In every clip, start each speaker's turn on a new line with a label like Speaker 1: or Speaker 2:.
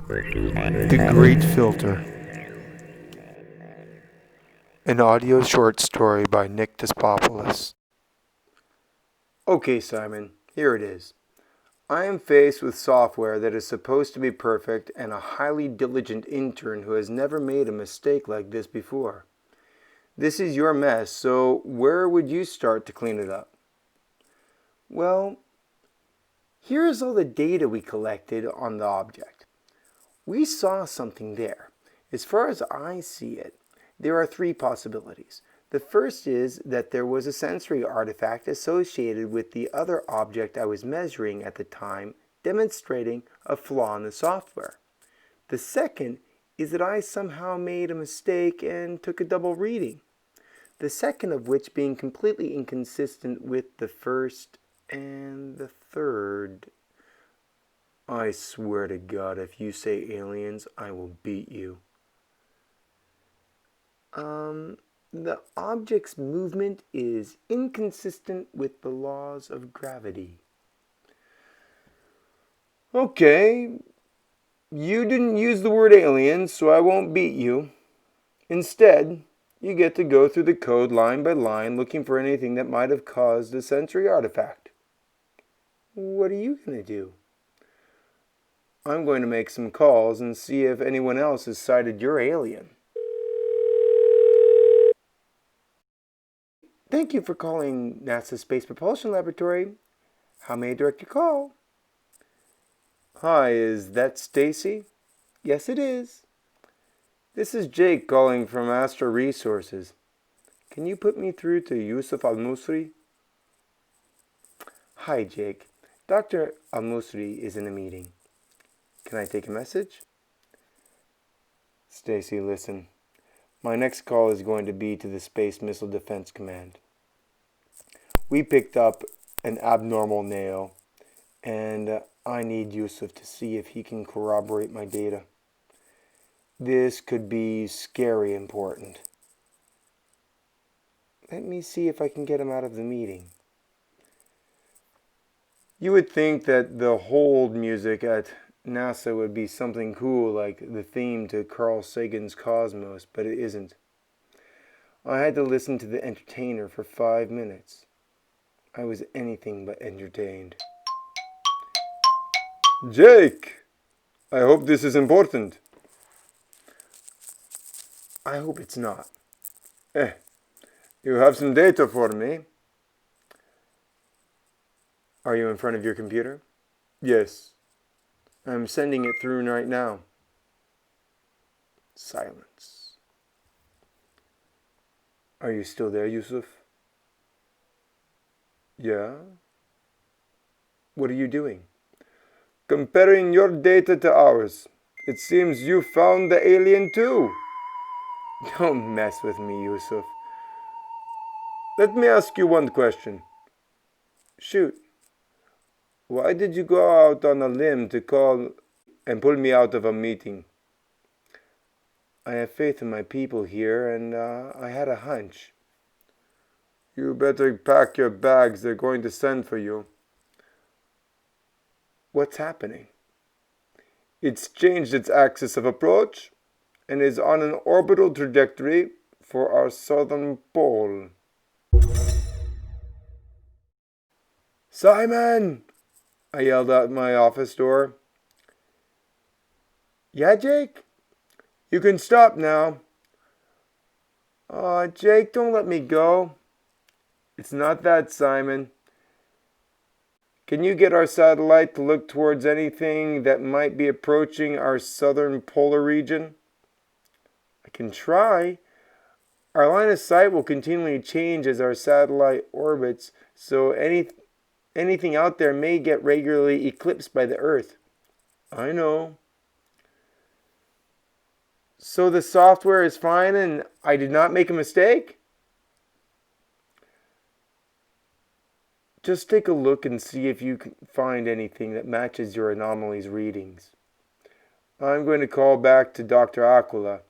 Speaker 1: The Great Filter. An audio short story by Nick Despopoulos. Okay, Simon, here it is. I am faced with software that is supposed to be perfect and a highly diligent intern who has never made a mistake like this before. This is your mess, so where would you start to clean it up? Well, here is all the data we collected on the object. We saw something there. As far as I see it, there are three possibilities. The first is that there was a sensory artifact associated with the other object I was measuring at the time, demonstrating a flaw in the software. The second is that I somehow made a mistake and took a double reading. The second of which being completely inconsistent with the first and the third. I swear to God, if you say aliens, I will beat you. The object's movement is inconsistent with the laws of gravity. Okay, you didn't use the word aliens, so I won't beat you. Instead, you get to go through the code line by line looking for anything that might have caused a sensory artifact. What are you going to do? I'm going to make some calls and see if anyone else has sighted your alien. Thank you for calling NASA Space Propulsion Laboratory. How may I direct your call? Hi, is that Stacy? Yes, it is. This is Jake calling from Astra Resources. Can you put me through to Yusuf Al-Musri? Hi, Jake. Dr. Al-Musri is in a meeting. Can I take a message? Stacy, listen. My next call is going to be to the Space Missile Defense Command. We picked up an abnormal nail, and I need Yusuf to see if he can corroborate my data. This could be scary important. Let me see if I can get him out of the meeting. You would think that the hold music at NASA would be something cool like the theme to Carl Sagan's Cosmos, but it isn't. I had to listen to the entertainer for 5 minutes. I was anything but entertained. Jake! I hope this is important. I hope it's not. You have some data for me. Are you in front of your computer? Yes. I'm sending it through right now. Silence. Are you still there, Yusuf? Yeah? What are you doing? Comparing your data to ours. It seems you found the alien too. Don't mess with me, Yusuf. Let me ask you one question. Shoot. Why did you go out on a limb to call and pull me out of a meeting? I have faith in my people here, and I had a hunch. You better pack your bags. They're going to send for you. What's happening? It's changed its axis of approach and is on an orbital trajectory for our southern pole. Simon! I yelled out my office door. Yeah, Jake? You can stop now. Aw, Jake, don't let me go. It's not that, Simon. Can you get our satellite to look towards anything that might be approaching our southern polar region? I can try. Our line of sight will continually change as our satellite orbits, so anything out there may get regularly eclipsed by the Earth. I know. So the software is fine and I did not make a mistake? Just take a look and see if you can find anything that matches your anomaly's readings. I'm going to call back to Dr. Aquila.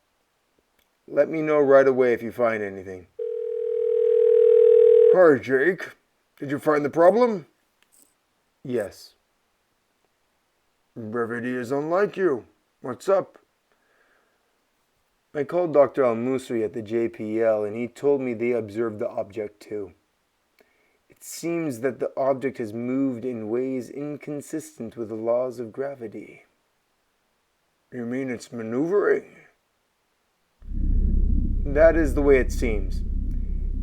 Speaker 1: Let me know right away if you find anything. Hi, Jake. Did you find the problem? Yes. Brevity is unlike you. What's up? I called Dr. Al-Musri at the JPL and he told me they observed the object too. It seems that the object has moved in ways inconsistent with the laws of gravity. You mean it's maneuvering? That is the way it seems.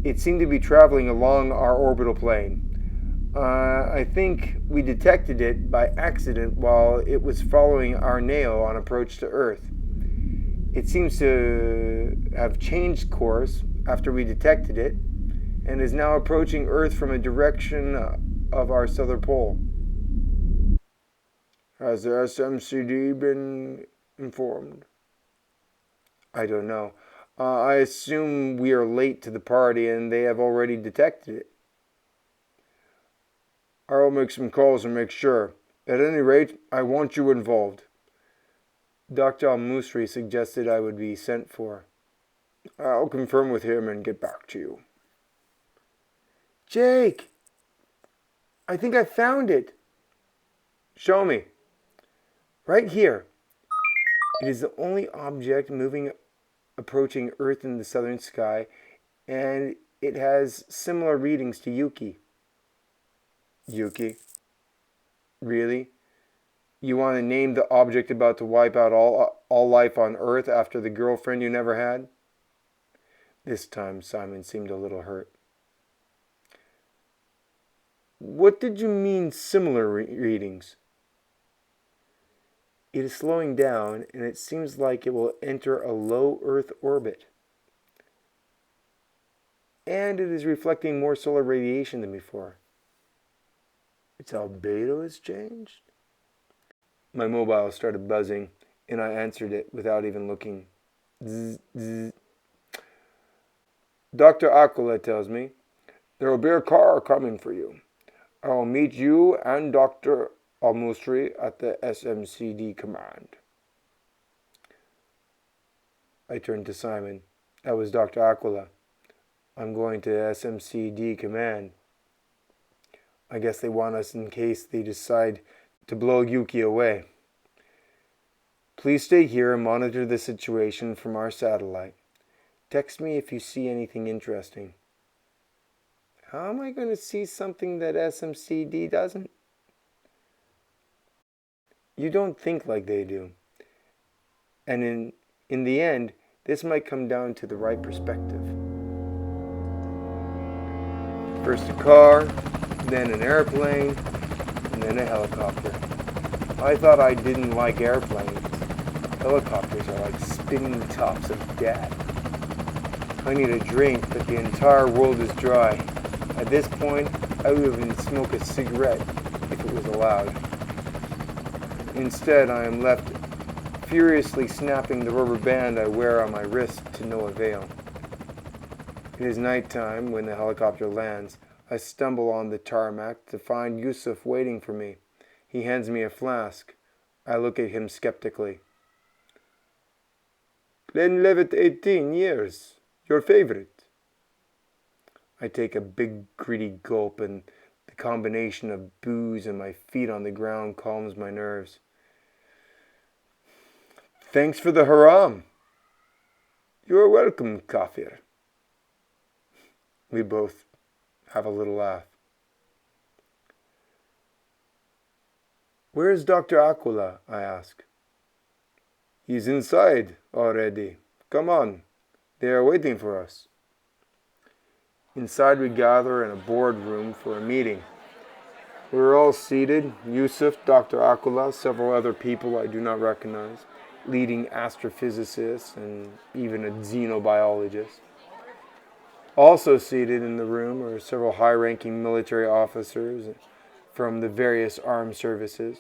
Speaker 1: It seemed to be traveling along our orbital plane. I think we detected it by accident while it was following our nail on approach to Earth. It seems to have changed course after we detected it and is now approaching Earth from a direction of our southern pole. Has the SMCD been informed? I don't know. I assume we are late to the party and they have already detected it. I'll make some calls and make sure. At any rate, I want you involved. Dr. Al-Musri suggested I would be sent for. I'll confirm with him and get back to you. Jake! I think I found it. Show me. Right here. It is the only object approaching Earth in the southern sky, and it has similar readings to Yuki. Yuki? Really? You want to name the object about to wipe out all life on Earth after the girlfriend you never had? This time Simon seemed a little hurt. What did you mean similar readings? It is slowing down and it seems like it will enter a low Earth orbit. And it is reflecting more solar radiation than before. Its albedo has changed? My mobile started buzzing, and I answered it without even looking. Zzz, zzz. Dr. Aquila tells me, there will be a car coming for you. I will meet you and Dr. Al-Musri at the SMCD command. I turned to Simon. That was Dr. Aquila. I'm going to SMCD command. I guess they want us in case they decide to blow Yuki away. Please stay here and monitor the situation from our satellite. Text me if you see anything interesting. How am I going to see something that SMCD doesn't? You don't think like they do. And in the end, this might come down to the right perspective. First a car, then an airplane, and then a helicopter. I thought I didn't like airplanes. Helicopters are like spinning tops of death. I need a drink, but the entire world is dry. At this point, I would even smoke a cigarette if it was allowed. Instead, I am left furiously snapping the rubber band I wear on my wrist to no avail. It is nighttime when the helicopter lands. I stumble on the tarmac to find Yusuf waiting for me. He hands me a flask. I look at him skeptically. Glenlivet 18 years. Your favorite. I take a big greedy gulp and the combination of booze and my feet on the ground calms my nerves. Thanks for the haram. You are welcome, Kafir. We both have a little laugh. Where is Dr. Aquila? I ask. He's inside already. Come on. They are waiting for us. Inside we gather in a boardroom for a meeting. We are all seated, Yusuf, Dr. Aquila, several other people I do not recognize, leading astrophysicists and even a xenobiologist. Also seated in the room are several high-ranking military officers from the various armed services.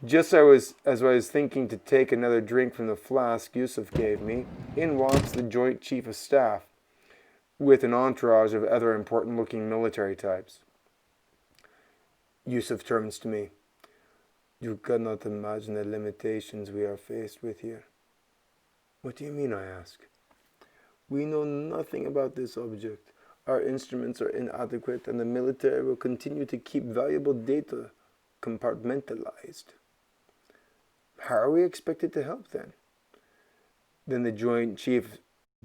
Speaker 1: Just as I was thinking to take another drink from the flask Yusuf gave me, in walks the Joint Chief of Staff, with an entourage of other important-looking military types. Yusuf turns to me. You cannot imagine the limitations we are faced with here. What do you mean, I ask. We know nothing about this object. Our instruments are inadequate, and the military will continue to keep valuable data compartmentalized. How are we expected to help then? Then the Joint Chief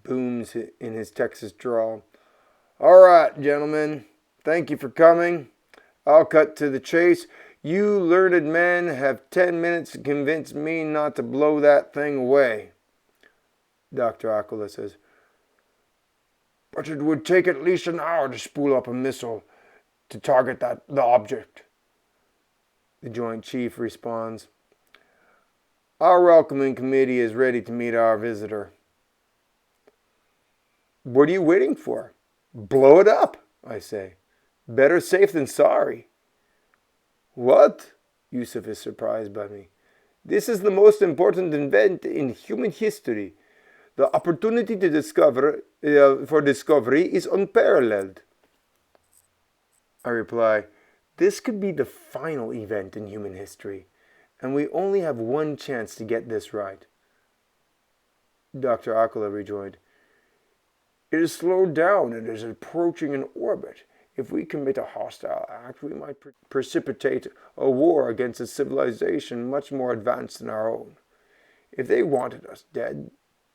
Speaker 1: booms in his Texas drawl. All right, gentlemen, thank you for coming. I'll cut to the chase. You learned men have 10 minutes to convince me not to blow that thing away. Dr. Aquila says, but it would take at least an hour to spool up a missile to target the object. The Joint Chief responds, our welcoming committee is ready to meet our visitor. What are you waiting for? Blow it up, I say. Better safe than sorry. What? Yusuf is surprised by me. This is the most important event in human history. The opportunity for discovery is unparalleled. I reply, this could be the final event in human history, and we only have one chance to get this right. Dr. Aquila rejoined, it is slowed down and is approaching an orbit. If we commit a hostile act, we might precipitate a war against a civilization much more advanced than our own. If they wanted us dead,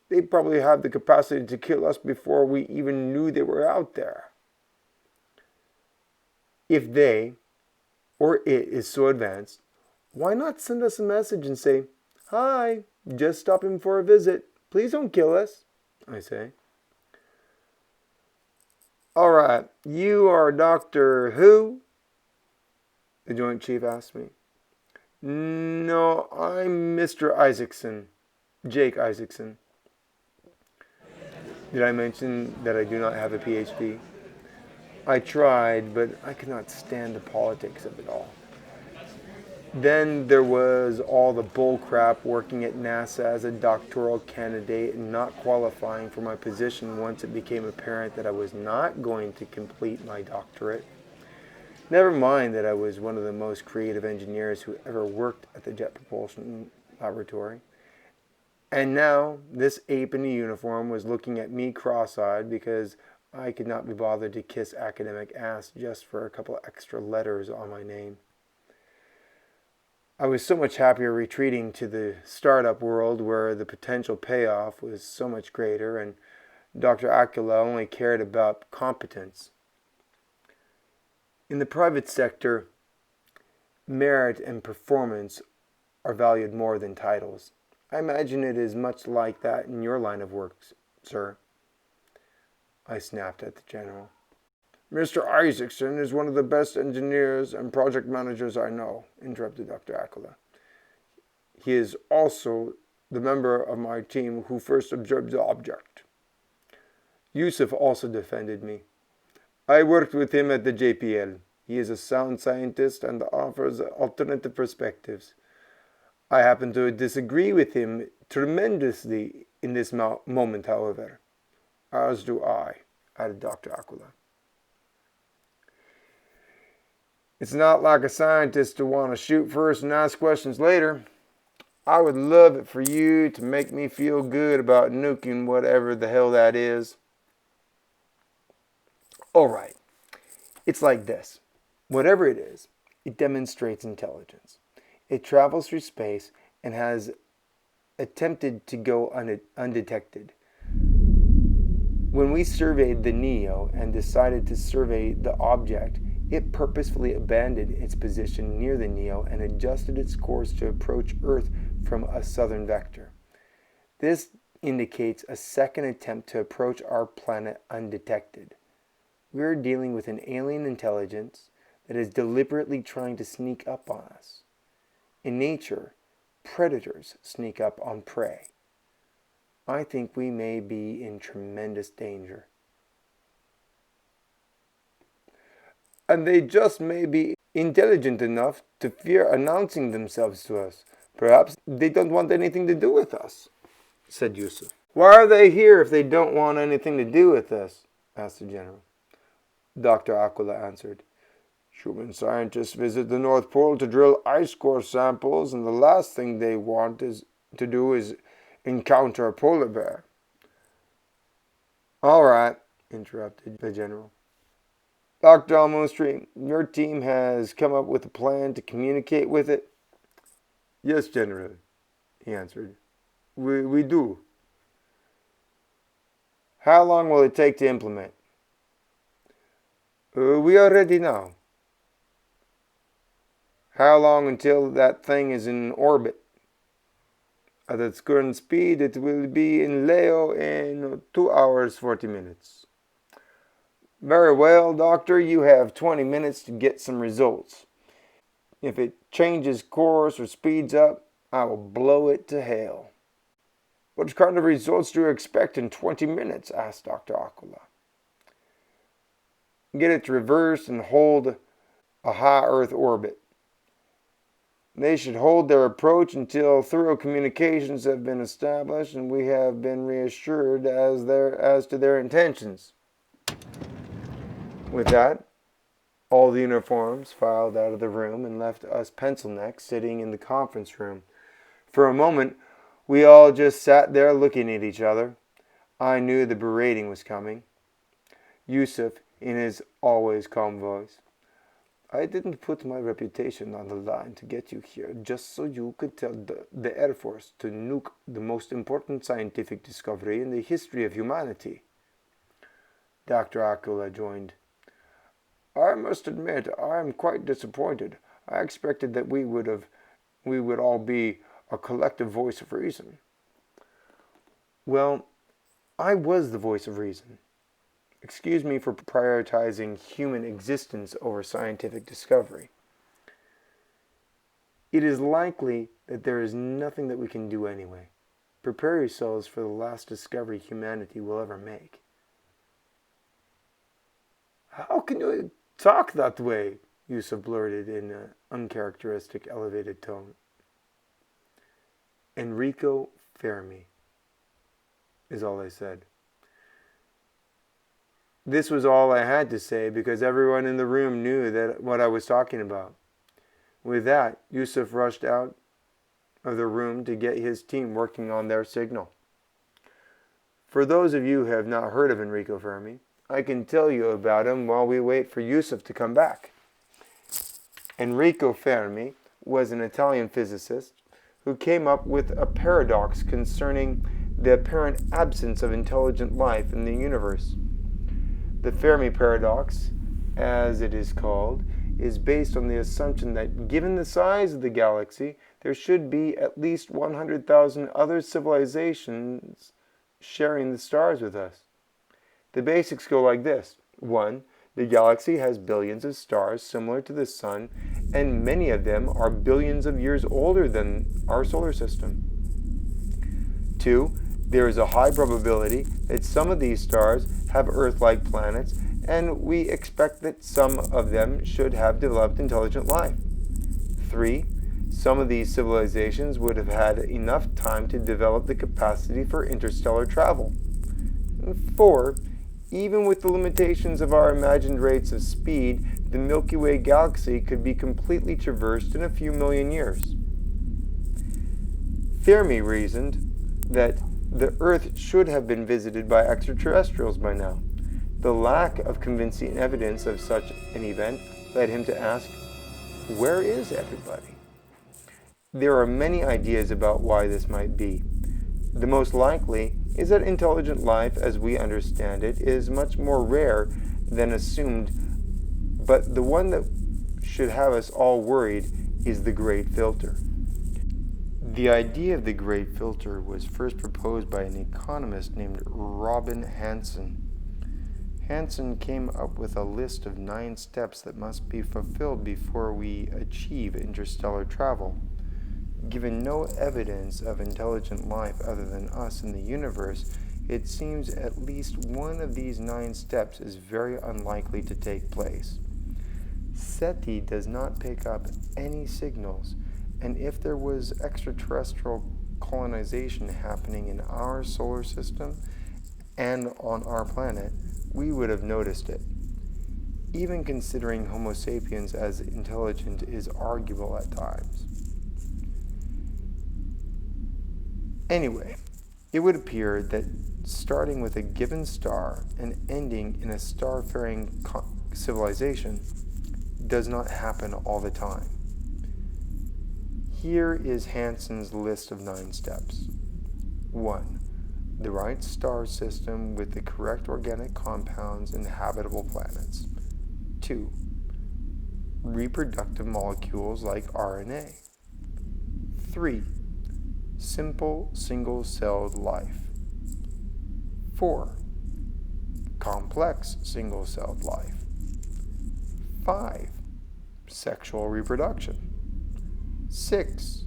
Speaker 1: they probably have the capacity to kill us before we even knew they were out there. If they, or it, is so advanced, why not send us a message and say, hi, just stopping for a visit. Please don't kill us, I say. All right, you are Dr. Who? The Joint Chief asked me. No, I'm Mr. Issacsen, Jake Issacsen. Did I mention that I do not have a PhD? I tried, but I could not stand the politics of it all. Then there was all the bullcrap working at NASA as a doctoral candidate and not qualifying for my position once it became apparent that I was not going to complete my doctorate. Never mind that I was one of the most creative engineers who ever worked at the Jet Propulsion Laboratory. And now this ape in a uniform was looking at me cross-eyed because I could not be bothered to kiss academic ass just for a couple extra letters on my name. I was so much happier retreating to the startup world where the potential payoff was so much greater and Dr. Aquila only cared about competence. In the private sector, merit and performance are valued more than titles. I imagine it is much like that in your line of work, sir. I snapped at the general. Mr. Issacsen is one of the best engineers and project managers I know, interrupted Dr. Aquila. He is also the member of my team who first observed the object. Yusuf also defended me. I worked with him at the JPL. He is a sound scientist and offers alternative perspectives. I happen to disagree with him tremendously in this moment, however. As do I, added Dr. Aquila. It's not like a scientist to want to shoot first and ask questions later. I would love it for you to make me feel good about nuking whatever the hell that is. All right, it's like this. Whatever it is, it demonstrates intelligence. It travels through space and has attempted to go undetected. When we surveyed the NEO and decided to survey the object, it purposefully abandoned its position near the NEO and adjusted its course to approach Earth from a southern vector. This indicates a second attempt to approach our planet undetected. We are dealing with an alien intelligence that is deliberately trying to sneak up on us. In nature, predators sneak up on prey. I think we may be in tremendous danger. And they just may be intelligent enough to fear announcing themselves to us. Perhaps they don't want anything to do with us, said Yusuf. Why are they here if they don't want anything to do with us? Asked the general. Dr. Aquila answered. Human scientists visit the North Pole to drill ice core samples, and the last thing they want to do is encounter a polar bear. All right, interrupted the general. Dr. Almostri, your team has come up with a plan to communicate with it? Yes, General. he answered. We do. How long will it take to implement? We are ready now. How long until that thing is in orbit? At its current speed, it will be in Leo in 2 hours 40 minutes. Very well, Doctor, you have 20 minutes to get some results. If it changes course or speeds up, I will blow it to hell. What kind of results do you expect in 20 minutes? Asked Dr. Aquila. Get it to reverse and hold a high Earth orbit. They should hold their approach until thorough communications have been established and we have been reassured as to their intentions. With that, all the uniforms filed out of the room and left us pencil necks sitting in the conference room. For a moment, we all just sat there looking at each other. I knew the berating was coming. Yusuf, in his always calm voice, I didn't put my reputation on the line to get you here just so you could tell the Air Force to nuke the most important scientific discovery in the history of humanity. Dr. Aquila joined. I must admit, I am quite disappointed. I expected that we would all be a collective voice of reason. Well, I was the voice of reason. Excuse me for prioritizing human existence over scientific discovery. It is likely that there is nothing that we can do anyway. Prepare yourselves for the last discovery humanity will ever make. How can you talk that way? Yusuf blurted in an uncharacteristic elevated tone. Enrico Fermi, is all I said. This was all I had to say because everyone in the room knew that what I was talking about. With that, Yusuf rushed out of the room to get his team working on their signal. For those of you who have not heard of Enrico Fermi, I can tell you about him while we wait for Yusuf to come back. Enrico Fermi was an Italian physicist who came up with a paradox concerning the apparent absence of intelligent life in the universe. The Fermi paradox, as it is called, is based on the assumption that given the size of the galaxy, there should be at least 100,000 other civilizations sharing the stars with us. The basics go like this. 1. The galaxy has billions of stars similar to the Sun, and many of them are billions of years older than our solar system. 2. There is a high probability that some of these stars have Earth-like planets, and we expect that some of them should have developed intelligent life. 3. Some of these civilizations would have had enough time to develop the capacity for interstellar travel. 4. Even with the limitations of our imagined rates of speed, the Milky Way galaxy could be completely traversed in a few million years. Fermi reasoned that the Earth should have been visited by extraterrestrials by now. The lack of convincing evidence of such an event led him to ask, where is everybody? There are many ideas about why this might be. The most likely is that intelligent life, as we understand it, is much more rare than assumed, but the one that should have us all worried is the Great Filter. The idea of the Great Filter was first proposed by an economist named Robin Hanson. Hanson came up with a list of 9 steps that must be fulfilled before we achieve interstellar travel. Given no evidence of intelligent life other than us in the universe, it seems at least one of these 9 steps is very unlikely to take place. SETI does not pick up any signals, and if there was extraterrestrial colonization happening in our solar system and on our planet, we would have noticed it. Even considering Homo sapiens as intelligent is arguable at times. Anyway, it would appear that starting with a given star and ending in a star-faring civilization does not happen all the time. Here is Hansen's list of 9 steps. 1. The right star system with the correct organic compounds and habitable planets. 2. Reproductive molecules like RNA. 3. Simple single-celled life. 4. Complex single-celled life. 5. Sexual reproduction. 6.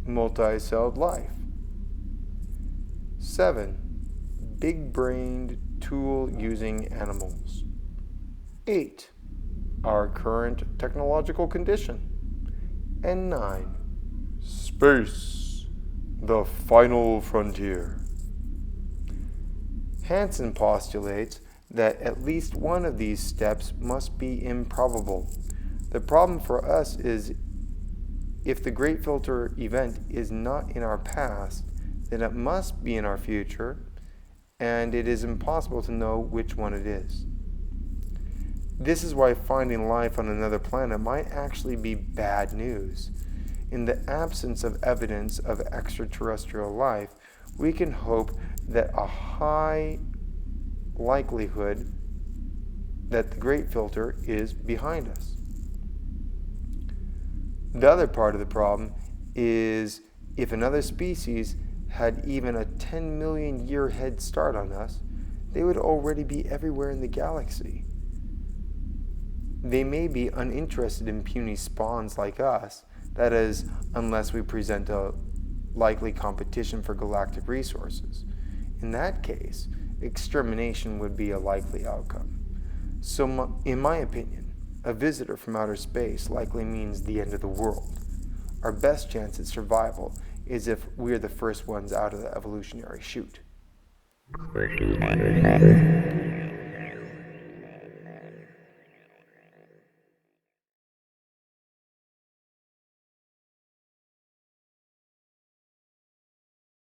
Speaker 1: Multi-celled life. 7. Big-brained tool-using animals. 8. Our current technological condition. And 9. Space, the final frontier. Hansen postulates that at least one of these steps must be improbable. The problem for us is if the Great Filter event is not in our past, then it must be in our future, and it is impossible to know which one it is. This is why finding life on another planet might actually be bad news. In the absence of evidence of extraterrestrial life, we can hope that a high likelihood that the Great Filter is behind us. The other part of the problem is if another species had even a 10 million year head start on us, they would already be everywhere in the galaxy. They may be uninterested in puny spawns like us, that is, unless we present a likely competition for galactic resources. In that case, extermination would be a likely outcome. So, in my opinion, a visitor from outer space likely means the end of the world. Our best chance at survival is if we're the first ones out of the evolutionary chute.